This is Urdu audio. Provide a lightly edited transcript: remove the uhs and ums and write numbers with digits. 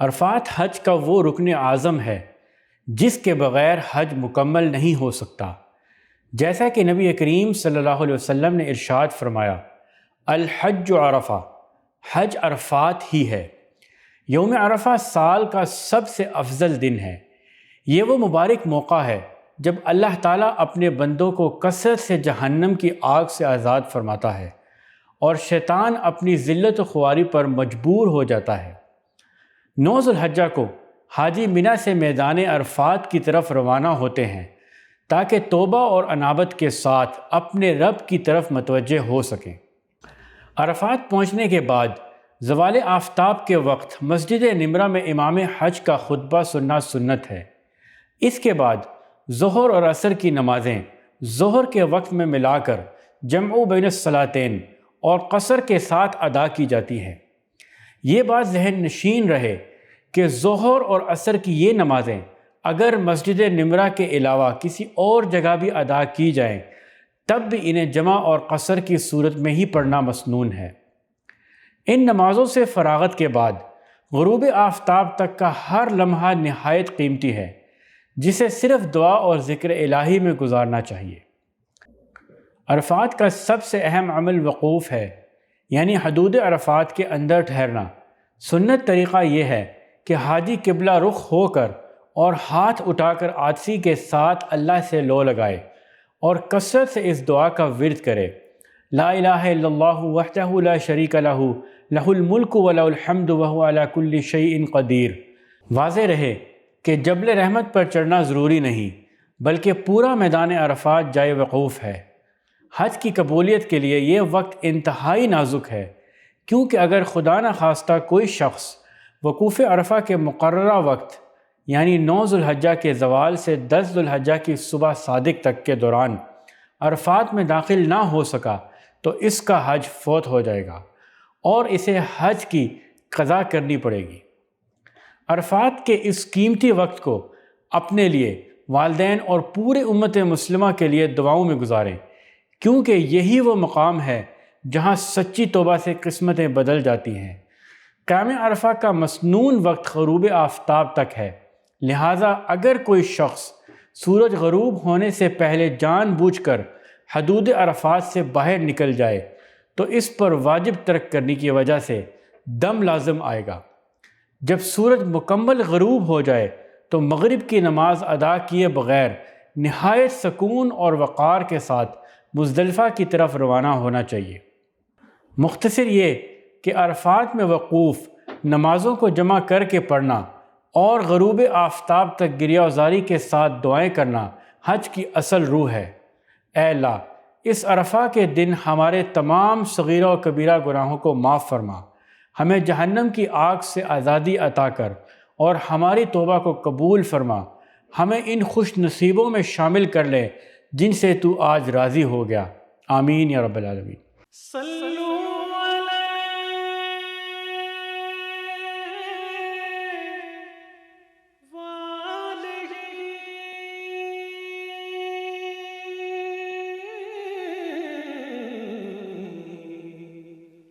عرفات حج کا وہ رکن اعظم ہے جس کے بغیر حج مکمل نہیں ہو سکتا، جیسا کہ نبی کریم صلی اللہ علیہ وسلم نے ارشاد فرمایا، الحج عرفہ، حج عرفات ہی ہے۔ یوم عرفہ سال کا سب سے افضل دن ہے۔ یہ وہ مبارک موقع ہے جب اللہ تعالیٰ اپنے بندوں کو کثرت سے جہنم کی آگ سے آزاد فرماتا ہے اور شیطان اپنی ذلت و خواری پر مجبور ہو جاتا ہے۔ 9 ذو الحجہ کو حاجی منی سے میدان عرفات کی طرف روانہ ہوتے ہیں تاکہ توبہ اور انابت کے ساتھ اپنے رب کی طرف متوجہ ہو سکیں۔ عرفات پہنچنے کے بعد زوال آفتاب کے وقت مسجد نمرہ میں امام حج کا خطبہ سننا سنت ہے۔ اس کے بعد ظہر اور عصر کی نمازیں ظہر کے وقت میں ملا کر جمع بین الصلاتین اور قصر کے ساتھ ادا کی جاتی ہیں۔ یہ بات ذہن نشین رہے کہ ظہر اور عصر کی یہ نمازیں اگر مسجد نمرہ کے علاوہ کسی اور جگہ بھی ادا کی جائیں تب بھی انہیں جمع اور قصر کی صورت میں ہی پڑھنا مسنون ہے۔ ان نمازوں سے فراغت کے بعد غروب آفتاب تک کا ہر لمحہ نہایت قیمتی ہے، جسے صرف دعا اور ذکر الہی میں گزارنا چاہیے۔ عرفات کا سب سے اہم عمل وقوف ہے، یعنی حدود عرفات کے اندر ٹھہرنا۔ سنت طریقہ یہ ہے کہ حاجی قبلہ رخ ہو کر اور ہاتھ اٹھا کر عاجزی کے ساتھ اللہ سے لو لگائے اور کثرت سے اس دعا کا ورد کرے، لا الہ الا اللہ وحدہ لا شریک لہ لہ الملک ولہ الحمد وہو علی کل شیء قدیر۔ واضح رہے کہ جبل رحمت پر چڑھنا ضروری نہیں بلکہ پورا میدان عرفات جائے وقوف ہے۔ حج کی قبولیت کے لیے یہ وقت انتہائی نازک ہے، کیونکہ اگر خدا نخواستہ کوئی شخص وقوف عرفہ کے مقررہ وقت یعنی 9 ذو الحجہ کے زوال سے 10 ذو الحجہ کی صبح صادق تک کے دوران عرفات میں داخل نہ ہو سکا تو اس کا حج فوت ہو جائے گا اور اسے حج کی قضا کرنی پڑے گی۔ عرفات کے اس قیمتی وقت کو اپنے لیے، والدین اور پورے امت مسلمہ کے لیے دعاؤں میں گزاریں، کیونکہ یہی وہ مقام ہے جہاں سچی توبہ سے قسمتیں بدل جاتی ہیں۔ قیام عرفہ کا مسنون وقت غروب آفتاب تک ہے، لہٰذا اگر کوئی شخص سورج غروب ہونے سے پہلے جان بوجھ کر حدود عرفات سے باہر نکل جائے تو اس پر واجب ترک کرنے کی وجہ سے دم لازم آئے گا۔ جب سورج مکمل غروب ہو جائے تو مغرب کی نماز ادا کیے بغیر نہایت سکون اور وقار کے ساتھ مزدلفہ کی طرف روانہ ہونا چاہیے۔ مختصر یہ کہ عرفات میں وقوف، نمازوں کو جمع کر کے پڑھنا اور غروب آفتاب تک گریہ وزاری کے ساتھ دعائیں کرنا حج کی اصل روح ہے۔ اے اللہ، اس عرفہ کے دن ہمارے تمام صغیرہ و کبیرہ گناہوں کو معاف فرما، ہمیں جہنم کی آگ سے آزادی عطا کر اور ہماری توبہ کو قبول فرما، ہمیں ان خوش نصیبوں میں شامل کر لے جن سے تو آج راضی ہو گیا۔ آمین یا رب العالمین۔